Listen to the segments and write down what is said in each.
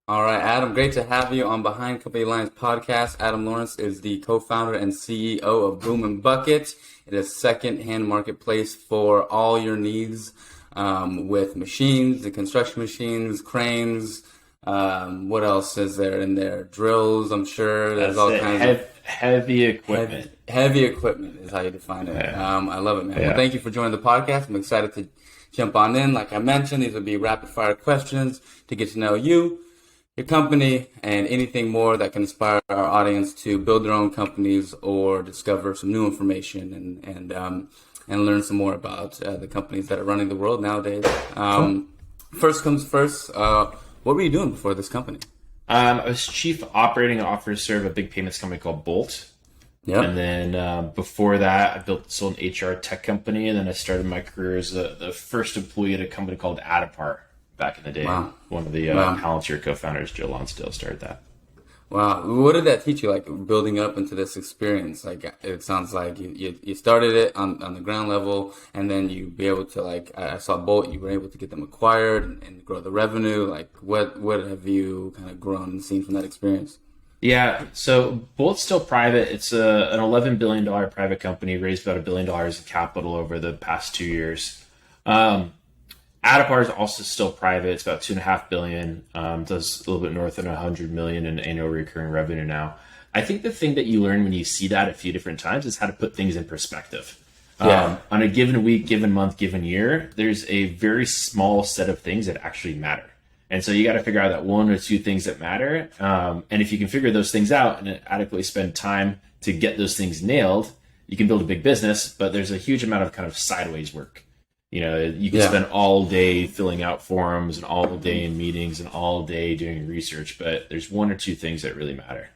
All right, Adam, great to have you on Behind Company Lines podcast. Adam Lawrence is the co-founder and CEO of Boom and Bucket. It is a second-hand marketplace for all your needs with machines, the construction machines, cranes. What else is there in there? Drills, I'm sure. There's That's all it. kinds of Heavy equipment. heavy equipment is how you define it. Yeah. I love it, man. Well, Yeah. thank you for joining the podcast. I'm excited to jump on in. Like I mentioned, these will be rapid-fire questions to get to know you, your company, and anything more that can inspire our audience to build their own companies or discover some new information and learn some more about the companies that are running the world nowadays. Cool. First comes first. What were you doing before this company? I was chief operating officer of a big payments company called Bolt. Yeah. And then before that, sold an HR tech company. And then I started my career as the first employee at a company called Addepar back in the day. Wow. One of the Wow. Palantir co-founders, Joe Lonsdale, started that. Wow. What did that teach you, like building up into this experience? Like it sounds like you started it on the ground level and then you be able to I saw Bolt, you were able to get them acquired and grow the revenue. Like what have you kind of grown and seen from that experience? Yeah, so Bolt's still private. It's an $11 billion private company, raised about $1 billion in capital over the past 2 years. Addepar is also still private. It's about $2.5 billion. Does a little bit north of $100 million in annual recurring revenue now. I think the thing that you learn when you see that a few different times is how to put things in perspective. Yeah. On a given week, given month, given year, there's a very small set of things that actually matter. And so you got to figure out that one or two things that matter. And if you can figure those things out and adequately spend time to get those things nailed, you can build a big business, but there's a huge amount of kind of sideways work. You know, you can spend all day filling out forms and all day in meetings and all day doing research, but there's one or two things that really matter.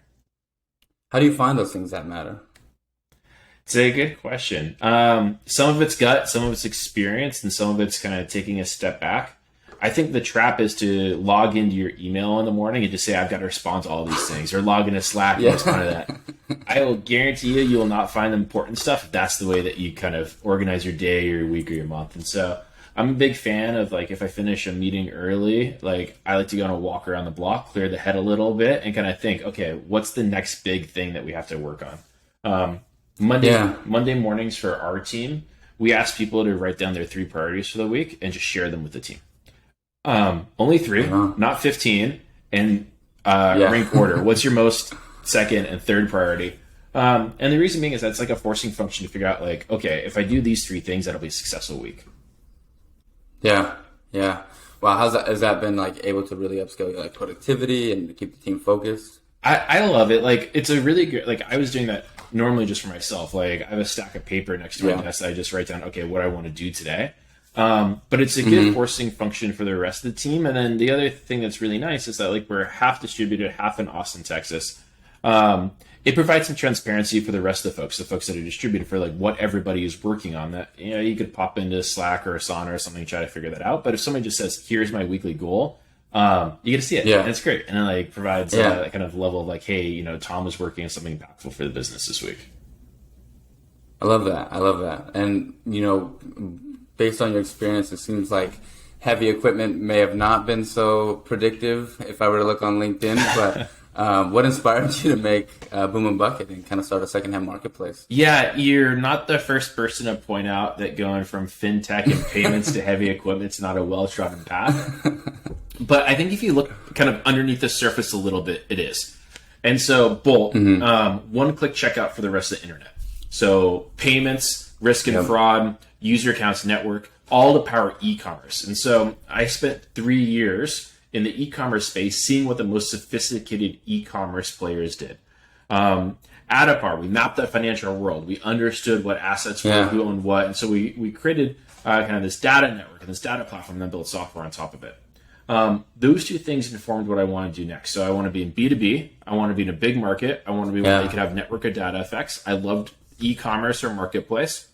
How do you find those things that matter? It's a good question. Some of it's gut, some of it's experience, and some of it's kind of taking a step back. I think the trap is to log into your email in the morning and just say, I've got to respond to all these things, or log into Slack and respond to that. I will guarantee you will not find the important stuff if that's the way that you kind of organize your day or your week or your month. And so I'm a big fan of, like, if I finish a meeting early, like, I like to go on a walk around the block, clear the head a little bit, and kind of think, okay, what's the next big thing that we have to work on? Monday mornings for our team, we ask people to write down their 3 priorities for the week and just share them with the team. Only 3, not 15, and rank order. What's your most second and third priority? And the reason being is that's like a forcing function to figure out, like, okay, if I do these 3 things, that'll be a successful week. Yeah. Wow, has that been like able to really upscale your like productivity and keep the team focused? I love it. Like, it's a really good, like, I was doing that normally just for myself. Like, I have a stack of paper next to my desk that I just write down, okay, what I want to do today. But it's a good forcing function for the rest of the team. And then the other thing that's really nice is that, like, we're half distributed, half in Austin, Texas. It provides some transparency for the rest of the folks that are distributed, for like what everybody is working on. That, you know, you could pop into Slack or Asana or something and try to figure that out. But if somebody just says, here's my weekly goal, you get to see it. And it's great. And it like provides that kind of level of like, hey, you know, Tom was working on something impactful for the business this week. I love that. And, you know, based on your experience, it seems like heavy equipment may have not been so predictive if I were to look on LinkedIn, but what inspired you to make Boom and Bucket and kind of start a secondhand marketplace? Yeah, you're not the first person to point out that going from fintech and payments to heavy equipment is not a well-trodden path. But I think if you look kind of underneath the surface a little bit, it is. And so Bolt, one-click checkout for the rest of the internet. So payments, risk and fraud, user accounts network, all to power e-commerce. And so I spent 3 years in the e-commerce space seeing what the most sophisticated e-commerce players did. Addepar, we mapped that financial world. We understood what assets were, who owned what. And so we created kind of this data network and this data platform, and then built software on top of it. Those 2 things informed what I want to do next. So I want to be in B2B. I want to be in a big market. I want to be where you could have network of data effects. I loved e-commerce or marketplace.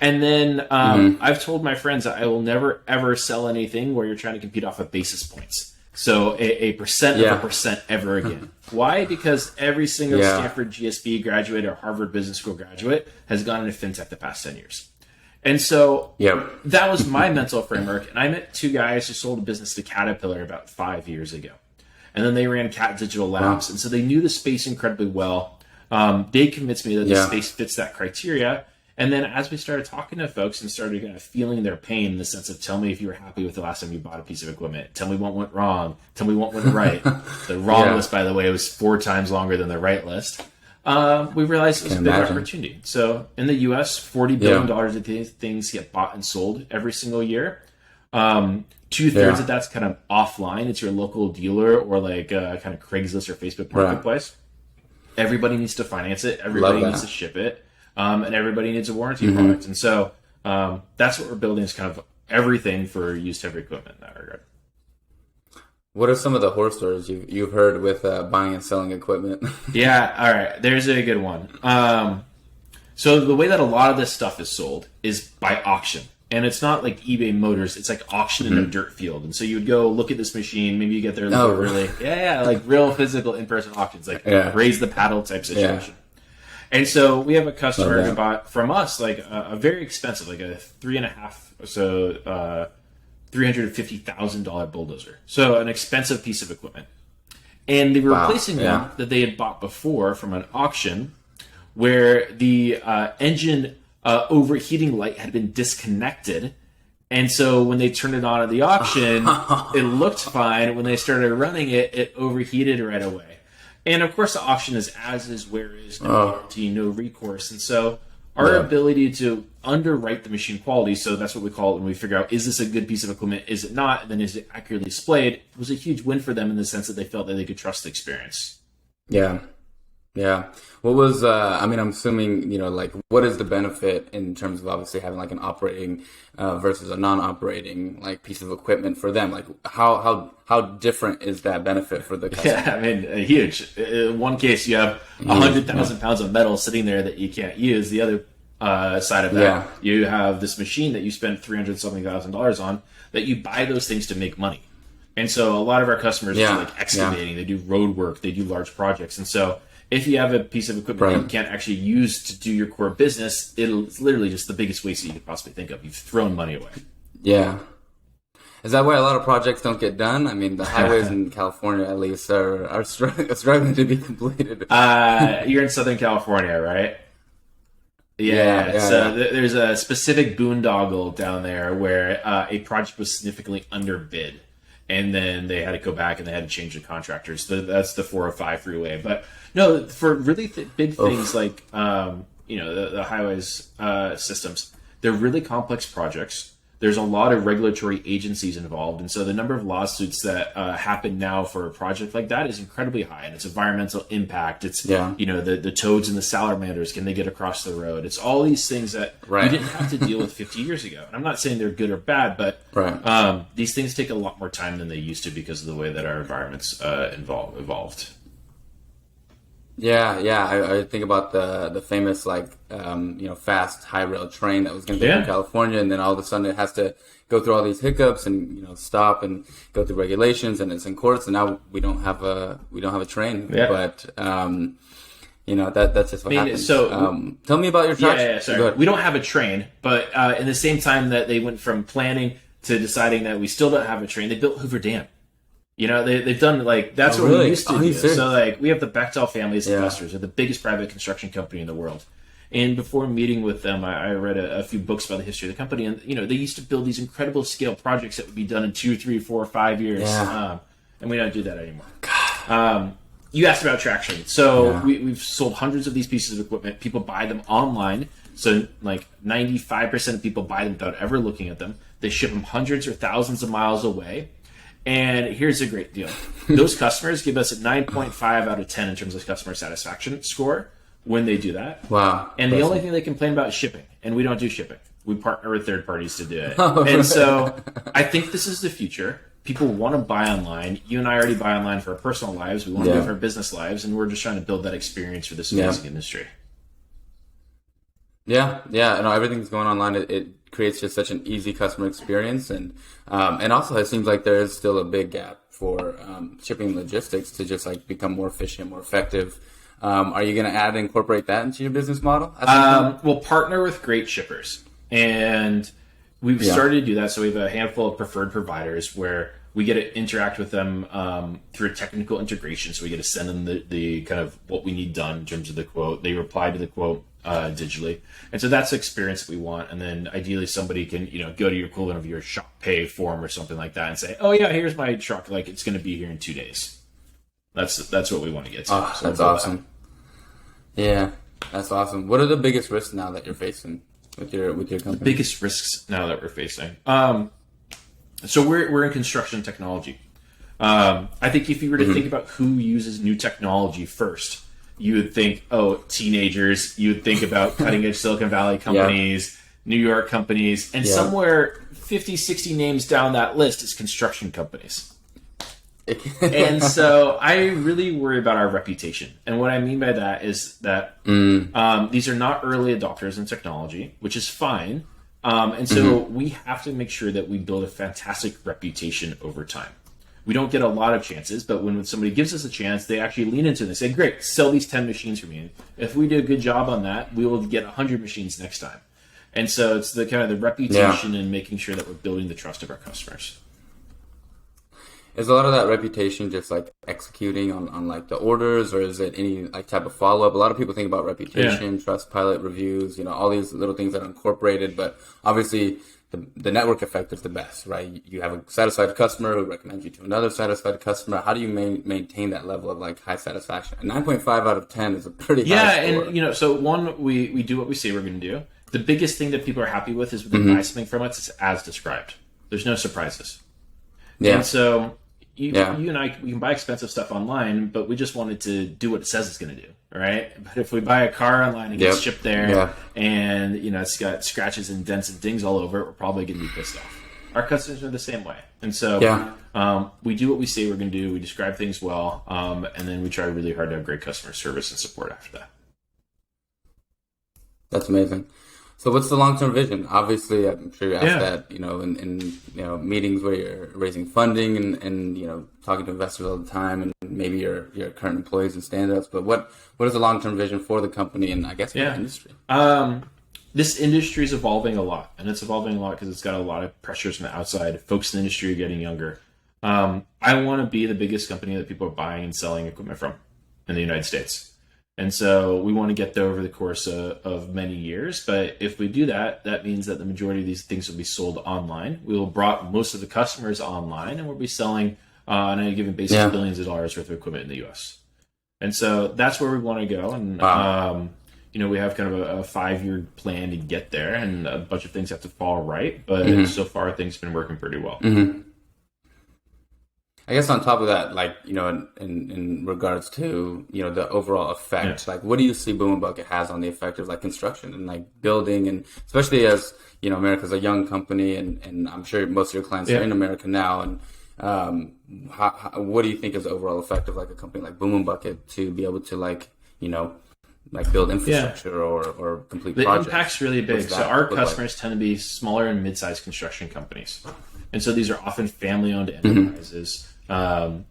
And then I've told my friends that I will never, ever sell anything where you're trying to compete off of basis points. So a percent of a percent ever again. Why? Because every single Stanford GSB graduate or Harvard Business School graduate has gone into fintech the past 10 years. And so that was my mental framework. And I met 2 guys who sold a business to Caterpillar about 5 years ago. and then they ran Cat Digital Labs. And so they knew the space incredibly well. They convinced me that the space fits that criteria. And then as we started talking to folks and started kind of feeling their pain in the sense of, tell me if you were happy with the last time you bought a piece of equipment. Tell me what went wrong. Tell me what went right. The wrong list, by the way, was 4 times longer than the right list. We realized it was a big opportunity. So in the U.S., $40 billion of things get bought and sold every single year. 2/3 of that's kind of offline. It's your local dealer or like kind of Craigslist or Facebook Marketplace. Everybody needs to finance it. Everybody needs to ship it. And everybody needs a warranty product. And so that's what we're building is kind of everything for used heavy equipment in that regard. What are some of the horror stories you've heard with buying and selling equipment? Yeah, all right. There's a good one. So the way that a lot of this stuff is sold is by auction. And it's not like eBay Motors. It's like auction in a dirt field. And so you would go look at this machine. Maybe you get there really. Yeah, like real physical in-person auctions, like raise the paddle type situation. And so we have a customer who bought from us like a very expensive, like a $350,000 bulldozer. So an expensive piece of equipment. And they were replacing one that they had bought before from an auction where the engine overheating light had been disconnected. And so when they turned it on at the auction, it looked fine. When they started running it, it overheated right away. And of course, the auction is as is, where is, no guarantee, no recourse. And so our ability to underwrite the machine quality, so that's what we call it when we figure out, is this a good piece of equipment? Is it not? And then is it accurately displayed? Was a huge win for them in the sense that they felt that they could trust the experience. Yeah. What was, I'm assuming, like, what is the benefit in terms of obviously having like an operating versus a non-operating like piece of equipment for them? Like, how different is that benefit for the customer? Yeah, huge. In one case, you have 100,000 pounds of metal sitting there that you can't use. The other side of that, you have this machine that you spent $300,000 on that you buy those things to make money. And so a lot of our customers do like excavating, they do road work, they do large projects. And so if you have a piece of equipment that you can't actually use to do your core business, it's literally just the biggest waste that you could possibly think of. You've thrown money away. Yeah. Is that why a lot of projects don't get done? I mean, the highways in California, at least, are struggling to be completed. You're in Southern California, right? So there's a specific boondoggle down there where a project was significantly underbid. And then they had to go back and they had to change the contractors. That's the 405 freeway. But no, for really big things like the highways systems, they're really complex projects. There's a lot of regulatory agencies involved. And so the number of lawsuits that happen now for a project like that is incredibly high. And it's environmental impact. It's, the toads and the salamanders, can they get across the road? It's all these things that you didn't have to deal with 50 years ago. And I'm not saying they're good or bad, but these things take a lot more time than they used to because of the way that our environments evolved. I think about the famous fast high rail train that was going to go through California, and then all of a sudden it has to go through all these hiccups and stop and go through regulations, and it's in courts, and now we don't have a train. But that's just what happens. So tell me about your trucks. Sorry, we don't have a train, but in the same time that they went from planning to deciding that we still don't have a train, they built Hoover Dam. They've done that's what we used to do. So we have the Bechtel family as investors. They're the biggest private construction company in the world. And before meeting with them, I read a few books about the history of the company. And, they used to build these incredible scale projects that would be done in 2, 3, 4, 5 years. And we don't do that anymore. You asked about traction. So we've sold hundreds of these pieces of equipment. People buy them online. So 95% of people buy them without ever looking at them. They ship them hundreds or thousands of miles away. And here's a great deal. Those customers give us a 9.5 out of 10 in terms of customer satisfaction score when they do that. Wow. And the only thing they complain about is shipping. And we don't do shipping. We partner with third parties to do it. And so I think this is the future. People want to buy online. You and I already buy online for our personal lives. We want to do it for our business lives. And we're just trying to build that experience for this amazing industry. Everything's going online. It creates just such an easy customer experience, and also it seems like there is still a big gap for shipping logistics to just become more efficient, more effective. Are you going to incorporate that into your business model? We'll partner with great shippers, and we've started to do that. So we have a handful of preferred providers where We get to interact with them through a technical integration. So we get to send them the kind of what we need done in terms of the quote. They reply to the quote digitally. And so that's the experience that we want. And then ideally somebody can, go to your equivalent of your shop pay form or something like that and say, oh yeah, here's my truck. Like it's going to be here in 2 days. That's what we want to get to. Oh, that's awesome. Yeah, that's awesome. What are the biggest risks now that you're facing with your company? The biggest risks now that we're facing. So we're in construction technology. I think if you were to think about who uses new technology first, you would think, teenagers. You would think about cutting edge Silicon Valley companies, New York companies, and somewhere 50, 60 names down that list is construction companies. And so I really worry about our reputation. And what I mean by that is that these are not early adopters in technology, which is fine. And so we have to make sure that we build a fantastic reputation over time. We don't get a lot of chances, but when somebody gives us a chance, they actually lean into it. They say, great, sell these 10 machines for me. If we do a good job on that, we will get 100 machines next time. And so it's the kind of the reputation and making sure that we're building the trust of our customers. Is a lot of that reputation just like executing on like the orders, or is it any like type of follow up? A lot of people think about reputation, trust pilot reviews, all these little things that are incorporated, but obviously the network effect is the best, right? You have a satisfied customer who recommends you to another satisfied customer. How do you maintain that level of like high satisfaction? A 9.5 out of 10 is a pretty high score. And so one, we do what we say we're going to do. The biggest thing that people are happy with is when they buy something from us, it's as described. There's no surprises. Yeah. And so you and I, we can buy expensive stuff online, but we just wanted to do what it says it's going to do, right? But if we buy a car online and gets shipped there and, it's got scratches and dents and dings all over it, we're probably going to be pissed off. Our customers are the same way. And so we do what we say we're going to do. We describe things well, and then we try really hard to have great customer service and support after that. That's amazing. So what's the long-term vision? Obviously, I'm sure you asked that, in meetings where you're raising funding and talking to investors all the time, and maybe your current employees and stand-ups. But what is the long-term vision for the company and I guess for the industry? This industry is evolving a lot, and it's evolving a lot because it's got a lot of pressures from the outside. Folks in the industry are getting younger. I want to be the biggest company that people are buying and selling equipment from in the United States. And so we want to get there over the course of many years. But if we do that, that means that the majority of these things will be sold online. We will brought most of the customers online, and we'll be selling on any given basis billions of dollars worth of equipment in the U.S. And so that's where we want to go. And, we have kind of a 5-year plan to get there, and a bunch of things have to fall right. But so far, things have been working pretty well. I guess on top of that, like, in regards to, the overall effect, like, what do you see Boom & Bucket has on the effect of like construction and like building, and especially as, America's a young company, and I'm sure most of your clients are in America now. And what do you think is the overall effect of like a company like Boom & Bucket to be able to like, like build infrastructure or complete projects? The impact's really big. So our customers tend to be smaller and mid-sized construction companies. And so these are often family-owned enterprises. And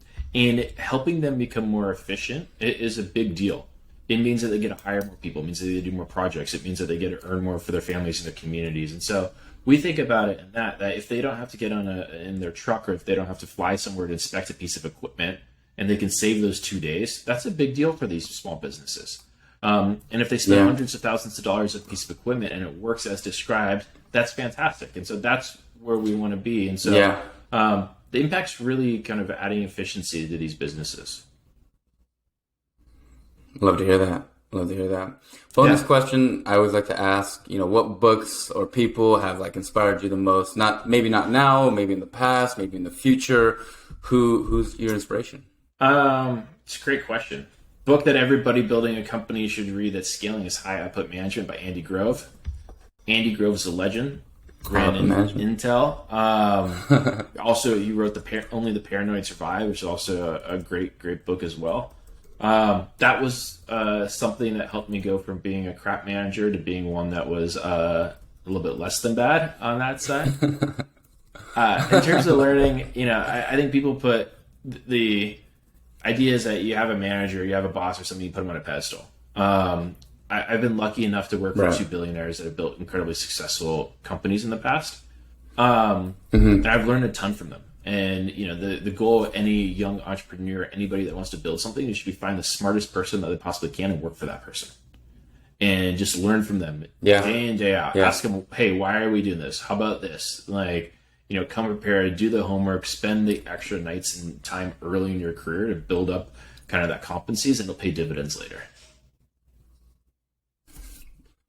helping them become more efficient is a big deal. It means that they get to hire more people. It means that they do more projects. It means that they get to earn more for their families and their communities. And so we think about it in that if they don't have to get in their truck, or if they don't have to fly somewhere to inspect a piece of equipment, and they can save those 2 days, that's a big deal for these small businesses. And if they spend hundreds of thousands of dollars on a piece of equipment and it works as described, that's fantastic. And so that's where we want to be. And so the impact's really kind of adding efficiency to these businesses. Love to hear that. Bonus question I always like to ask, what books or people have like inspired you the most? Maybe not now, maybe in the past, maybe in the future. Who's your inspiration? It's a great question. Book that everybody building a company should read, that's Scaling is High Output Management by Andy Grove. Andy Grove is a legend. Ran Intel. Also, you wrote Only the Paranoid Survive, which is also a great book as well. That was something that helped me go from being a crap manager to being one that was a little bit less than bad on that side. In terms of learning, I think people put the ideas that you have a manager, you have a boss or something, you put them on a pedestal. I've been lucky enough to work for two billionaires that have built incredibly successful companies in the past. And I've learned a ton from them. And the goal of any young entrepreneur, anybody that wants to build something, you should be find the smartest person that they possibly can and work for that person, and just learn from them day in, day out. Ask them, hey, why are we doing this? How about this? Like, come prepared, do the homework, spend the extra nights and time early in your career to build up kind of that competencies, and it'll pay dividends later.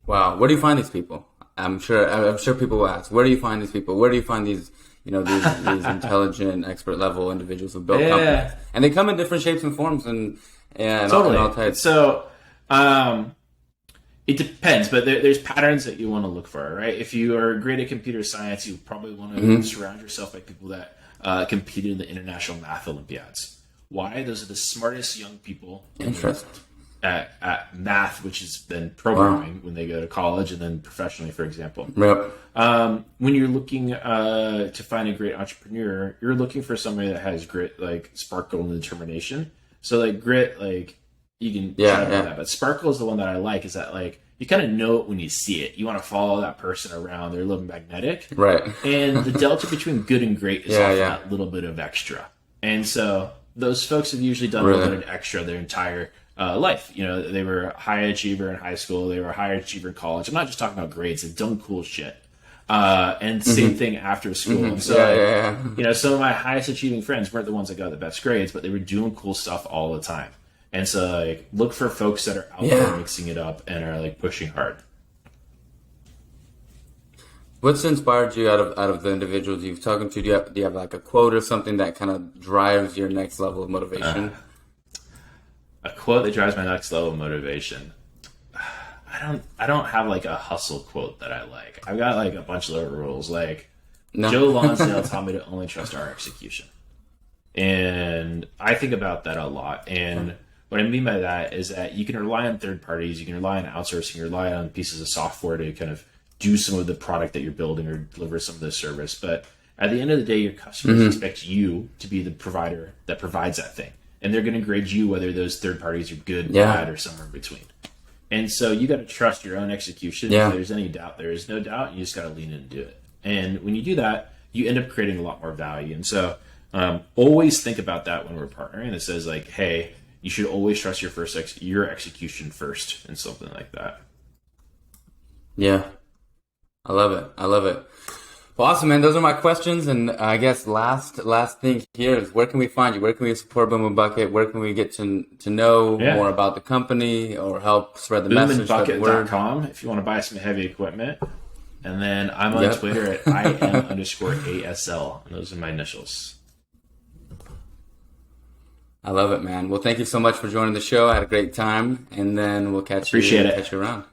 Wow, where do you find these people? I'm sure people will ask, where do you find these people? Where do you find these these intelligent, expert level individuals who build companies? And they come in different shapes and forms and totally. all types. So it depends, but there's patterns that you want to look for, right? If you are great at computer science, you probably want to surround yourself by people that competed in the International Math Olympiads. Why? Those are the smartest young people at math, which is then programming when they go to college and then professionally, for example. Yep. When you're looking to find a great entrepreneur, you're looking for somebody that has grit, like sparkle and determination. So like grit, like you can chat about that, but sparkle is the one that I like. Is that like you kind of know it when you see it. You want to follow that person around. They're a little magnetic, right? And the delta between good and great is often that little bit of extra. And so those folks have usually done a little bit of extra their entire life. They were a high achiever in high school. They were a high achiever in college. I'm not just talking about grades. They've done cool shit. And same thing after school. And so, some of my highest achieving friends weren't the ones that got the best grades, but they were doing cool stuff all the time. And so, like, look for folks that are out there mixing it up and are like pushing hard. What's inspired you out of the individuals you've talked to? Do you have like a quote or something that kind of drives your next level of motivation? A quote that drives my next level of motivation. I don't have like a hustle quote that I like. I've got like a bunch of little rules. Like Joe Lonsdale taught me to only trust our execution, and I think about that a lot. And what I mean by that is that you can rely on third parties, you can rely on outsourcing, you rely on pieces of software to kind of do some of the product that you're building or deliver some of the service. But at the end of the day, your customers expect you to be the provider that provides that thing. And they're going to grade you whether those third parties are good, bad, or somewhere in between. And so you got to trust your own execution. If there's any doubt, there is no doubt. You just got to lean in and do it. And when you do that, you end up creating a lot more value. And so always think about that when we're partnering. It says like, hey, you should always trust your execution first and something like that. Yeah. I love it. Well, awesome, man. Those are my questions. And I guess last thing here is, where can we find you? Where can we support Boom and Bucket? Where can we get to know more about the company or help spread the message? Boomandbucket.com if you want to buy some heavy equipment. And then I'm on Twitter at IM_ASL. And those are my initials. I love it, man. Well, thank you so much for joining the show. I had a great time. And then we'll catch you around.